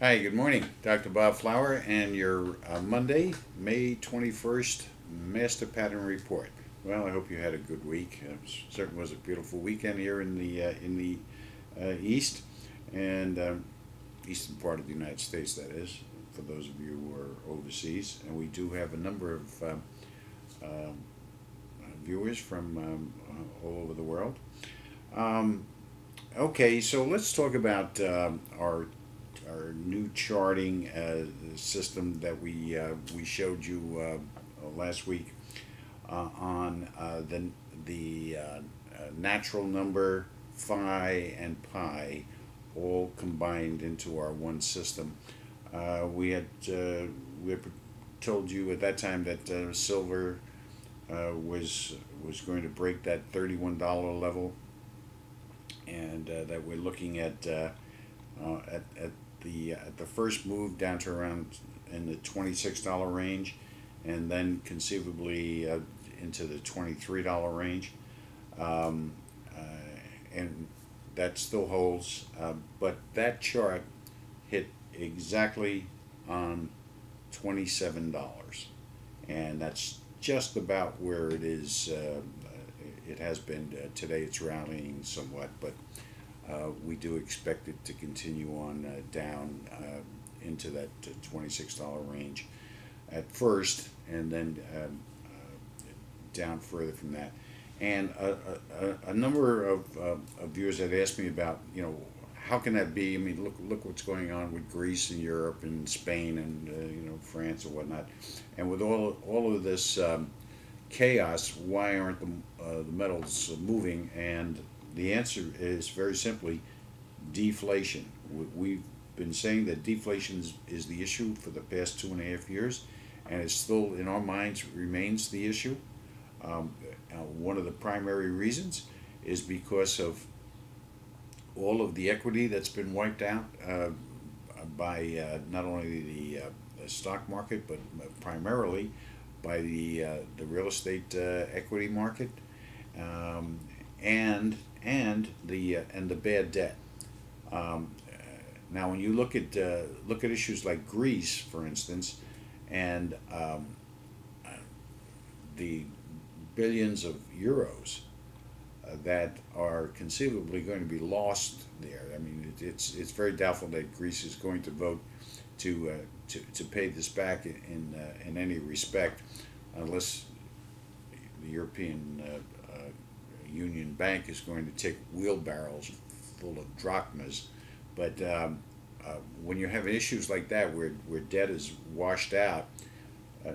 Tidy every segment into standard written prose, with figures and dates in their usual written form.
Hi, good morning. Dr. Bob Flower and your Monday, May 21st Master Pattern Report. Well, I hope you had a good week. It certainly was a beautiful weekend here in the east and eastern part of the United States, that is, for those of you who are overseas. And we do have a number of um, viewers from all over the world. Um, okay, so let's talk about our new charting system that we showed you last week on the natural number, phi, and pi, all combined into our one system. We had told you at that time that silver was going to break that $31 level, and that we're looking at the first move down to around in the $26 range, and then conceivably into the $23 range, um, uh, and that still holds. But that chart hit exactly on $27, and that's just about where it is. It has been today. It's rallying somewhat, but we do expect it to continue on down into that $26 range at first, and then down further from that. And a number of viewers had asked me about, how can that be? I mean, look what's going on with Greece and Europe and Spain and France and whatnot, and with all of this chaos, why aren't the metals moving? And the answer is very simply deflation. We've been saying that deflation is the issue for the past 2.5 years, and it still, in our minds, remains the issue. One of the primary reasons is because of all of the equity that's been wiped out by not only the stock market, but primarily by the real estate equity market, um, and the bad debt. Um, Now, when you look at issues like Greece, for instance, and the billions of euros that are conceivably going to be lost there. I mean, it's very doubtful that Greece is going to vote to pay this back in any respect, unless the European Union Bank is going to take wheelbarrows full of drachmas. But when you have issues like that, where debt is washed out, uh,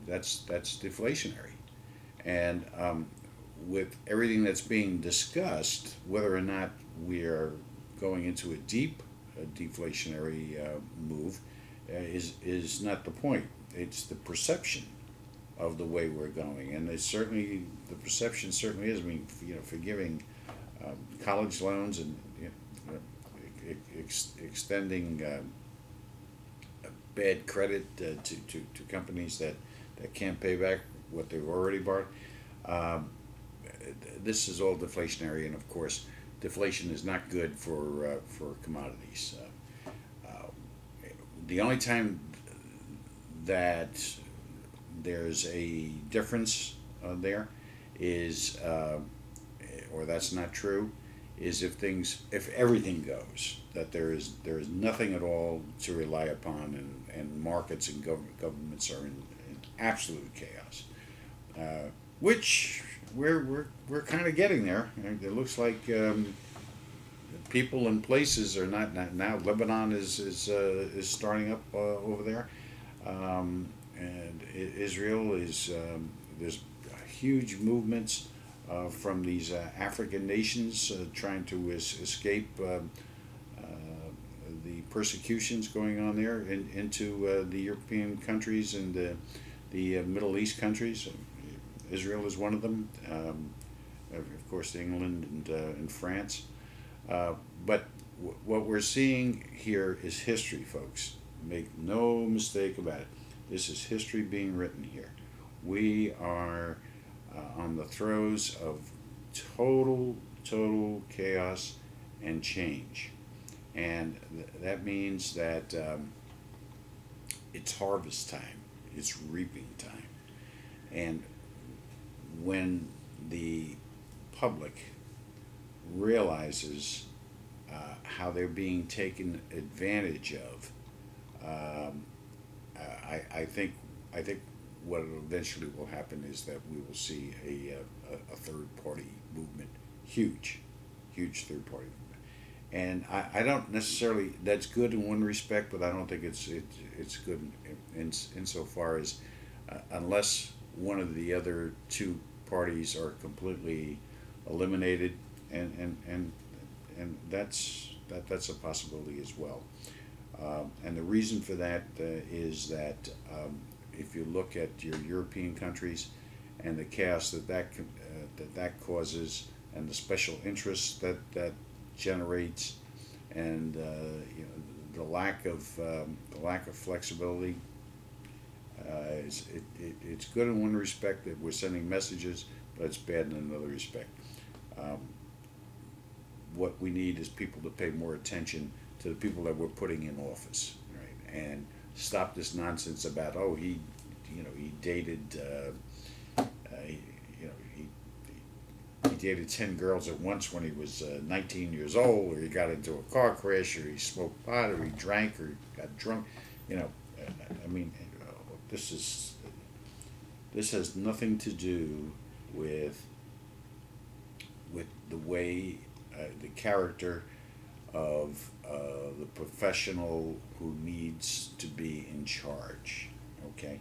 that's deflationary. And with everything that's being discussed, whether or not we are going into a deep deflationary move is not the point. It's the perception of the way we're going, and it's certainly the perception certainly is. I mean, forgiving college loans and extending bad credit to companies that can't pay back what they've already borrowed. Um, this is all deflationary, and of course, deflation is not good for commodities. The only time that there's a difference there is, or that's not true, is if everything goes, that there is nothing at all to rely upon, and markets and governments are in absolute chaos, which we're kind of getting there. It looks like people and places are not now. Lebanon is starting up over there, and Israel is there's huge movements from these African nations trying to escape the persecutions going on there into the European countries and the Middle East countries. Israel is one of them, of course, England and France. But what we're seeing here is history, folks. Make no mistake about it. This is history being written here. We are on the throes of total chaos and change. and that means that it's harvest time, it's reaping time, and when the public realizes how they're being taken advantage of, um, I think what eventually will happen is that we will see a third party movement, huge third party movement. And I don't necessarily, that's good in one respect, but I don't think it's good insofar as unless one of the other two parties are completely eliminated, and that's a possibility as well. And the reason for that is that if you look at your European countries and the chaos that causes, and the special interests that generates, and the lack of flexibility. It's good in one respect that we're sending messages, but it's bad in another respect. Um, what we need is people to pay more attention to the people that we're putting in office, right? And stop this nonsense about, oh, he dated he dated 10 girls at once when he was 19 years old, or he got into a car crash, or he smoked pot, or he drank, or got drunk. You know, I mean, this has nothing to do with the way the character of the professional who needs to be in charge. Okay,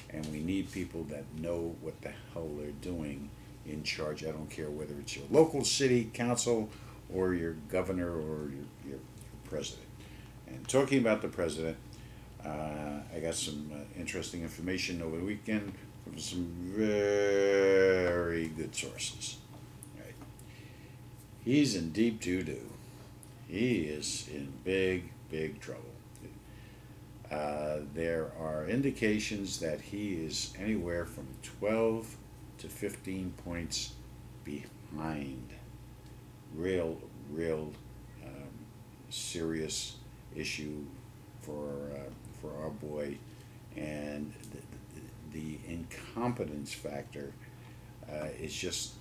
and we need people that know what the hell they're doing in charge. I don't care whether it's your local city council or your governor or your president. And talking about the president, I got some interesting information over the weekend from some very good sources. Right. He's in deep doo-doo. He is in big trouble. There are indications that he is anywhere from 12 to 15 points behind. Real serious issue for our boy, and the incompetence factor is just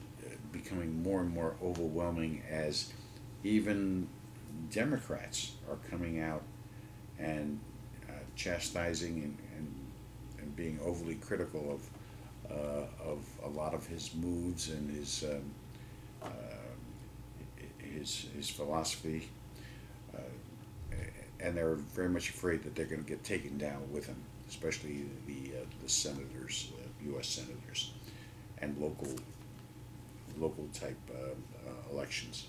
becoming more and more overwhelming, as even Democrats are coming out and chastising and being overly critical of a lot of his moves and his philosophy, and they're very much afraid that they're going to get taken down with him, especially the senators, U.S. senators, and local type elections.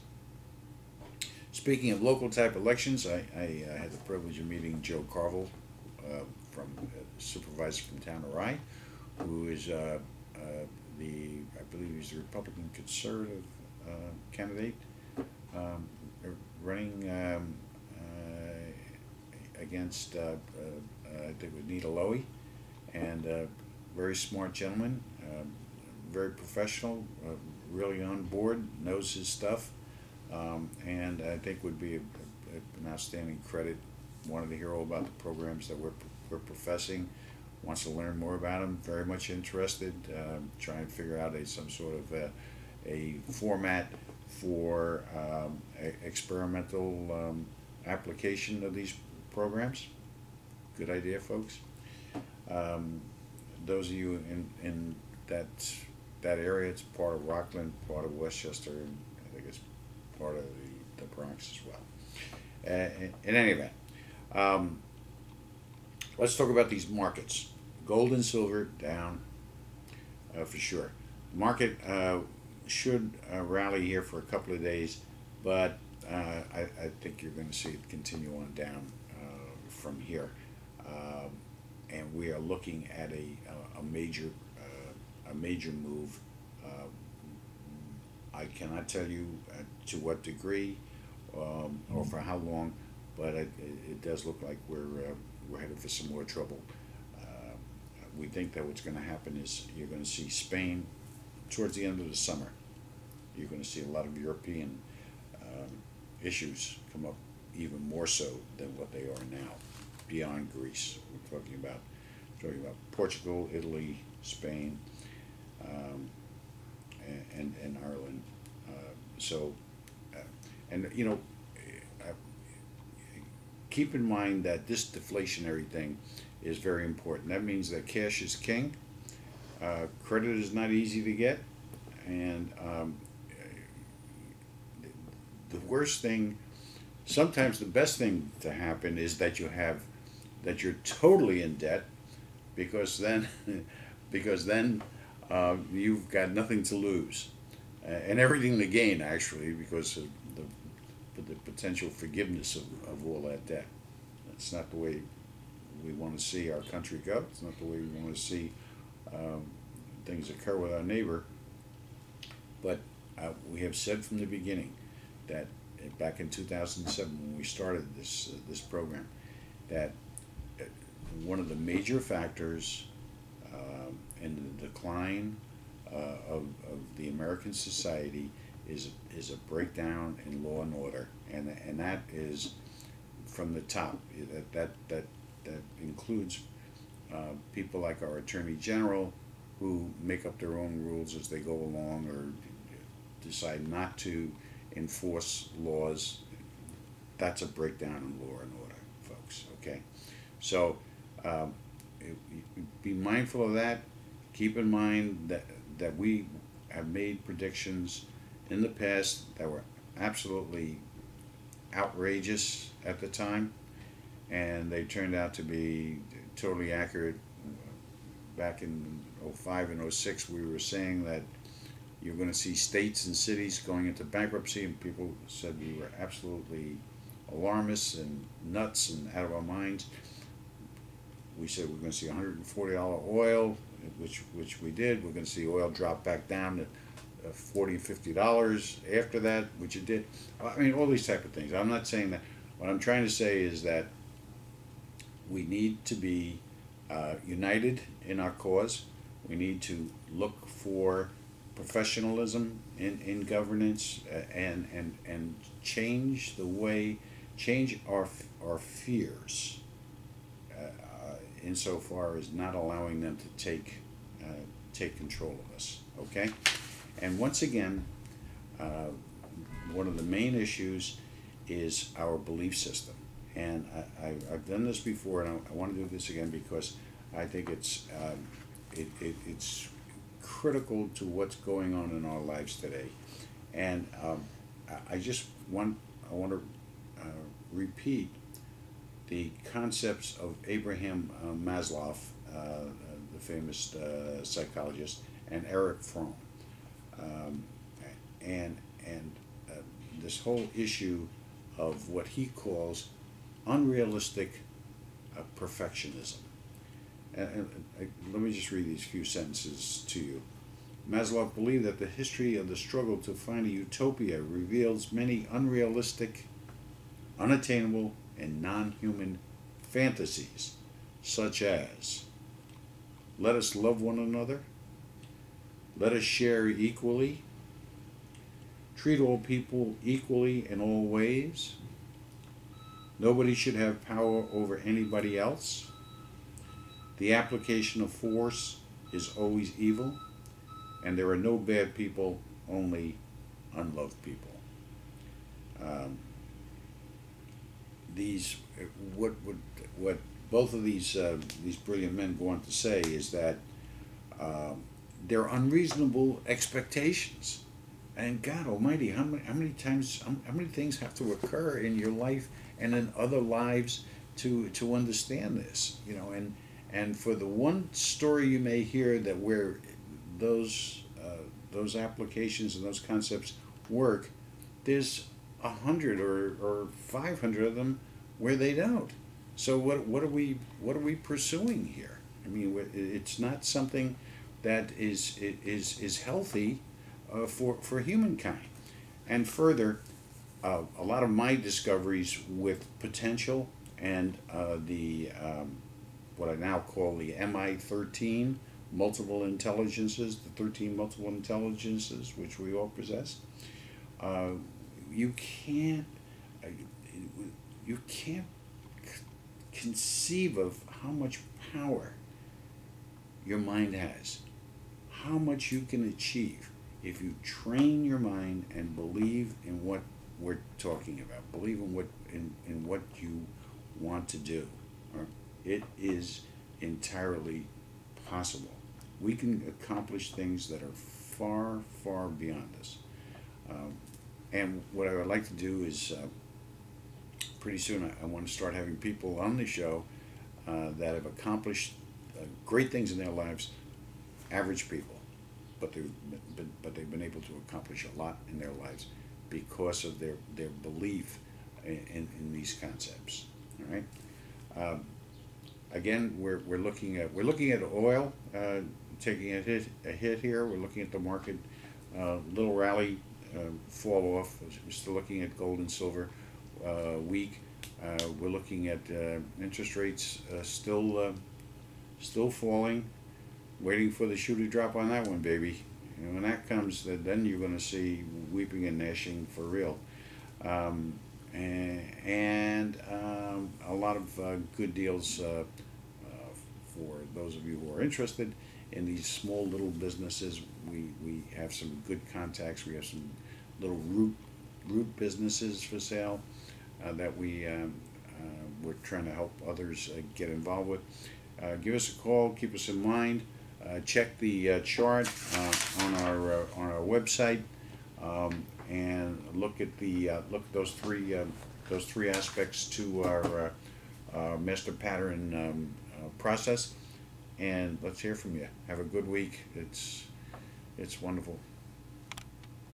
Speaking of local type elections, I had the privilege of meeting Joe Carville, from supervisor from town of Rye, who is I believe he's the Republican conservative candidate, running against I think with Nita Lowy, and very smart gentleman, very professional, really on board, knows his stuff, and I think would be an outstanding credit. Wanted to hear all about the programs that we're professing. Wants to learn more about them. Very much interested. Trying to figure out some sort of a format for experimental application of these programs. Good idea, folks. Those of you in that area, it's part of Rockland, part of Westchester, and I think it's part of the Bronx as well. In any event, let's talk about these markets. Gold and silver down for sure. The market should rally here for a couple of days, but I think you're going to see it continue on down from here, and we are looking at a major move. I cannot tell you to what degree or for how long, but it does look like we're headed for some more trouble. We think that what's going to happen is you're going to see Spain towards the end of the summer. You're going to see a lot of European issues come up even more so than what they are now, beyond Greece. We're talking about Portugal, Italy, Spain, um, and Ireland. So, and you know, uh, keep in mind that this deflationary thing is very important. That means that cash is king. Credit is not easy to get, and the worst thing, sometimes the best thing to happen is that you're totally in debt, because then because then you've got nothing to lose, and everything to gain, actually, because of the potential forgiveness of all that debt. That's not the way we want to see our country go. It's not the way we want to see um, things occur with our neighbor. But we have said from the beginning that back in 2007, when we started this program, that one of the major factors in the decline of the American society is a breakdown in law and order, and that is from the top. That includes people like our Attorney General, who make up their own rules as they go along, or decide not to enforce laws. That's a breakdown in law and order, folks. Okay, so um, be mindful of that. Keep in mind that we have made predictions in the past that were absolutely outrageous at the time, and they turned out to be totally accurate. Back in '05 and '06, we were saying that you're going to see states and cities going into bankruptcy, and people said we were absolutely alarmists and nuts and out of our minds. We said we're going to see $140 oil, which we did. We're going to see oil drop back down to $40 and $50 after that, which it did. I mean, all these type of things. I'm not saying that. What I'm trying to say is that we need to be united in our cause. We need to look for professionalism in governance, and change our fears, insofar as not allowing them to take control of us. Okay, and once again, one of the main issues is our belief system. And I've done this before, and I want to do this again because I think it's critical to what's going on in our lives today. And I want to repeat the concepts of Abraham Maslow, the famous psychologist, and Erich Fromm, and this whole issue of what he calls unrealistic perfectionism. Let me just read these few sentences to you. Maslow believed that the history of the struggle to find a utopia reveals many unrealistic, unattainable, and non-human fantasies, such as, let us love one another, let us share equally, treat all people equally in all ways, nobody should have power over anybody else, the application of force is always evil, and there are no bad people, only unloved people. What both of these brilliant men go on to say is that they're unreasonable expectations. And God Almighty, how many times, how many things have to occur in your life and in other lives to understand this, and for the one story you may hear that where those applications and those concepts work, there's 100 or 500 of them where they don't. So what are we pursuing here? I mean, it's not something that is healthy for humankind. And further, a lot of my discoveries with potential and what I now call the MI13 multiple intelligences, the 13 multiple intelligences which we all possess. You can't. you can't conceive of how much power your mind has, how much you can achieve if you train your mind and believe in what we're talking about, believe in what you want to do. It is entirely possible. We can accomplish things that are far, far beyond us. And what I would like to do is pretty soon I want to start having people on the show that have accomplished great things in their lives, average people, but they've been able to accomplish a lot in their lives because of their belief in these concepts. All right. Again, we're looking at oil taking a hit here. We're looking at the market, little rally, fall off. We're still looking at gold and silver, weak. We're looking at interest rates still falling. Waiting for the shoe to drop on that one, baby. And when that comes, then you're going to see weeping and gnashing for real. And a lot of good deals for those of you who are interested in these small little businesses. We have some good contacts. We have some little root businesses for sale that we're trying to help others get involved with. Give us a call. Keep us in mind. Check the chart on our website, and look at those three aspects to our master pattern process. And let's hear from you. Have a good week. It's wonderful.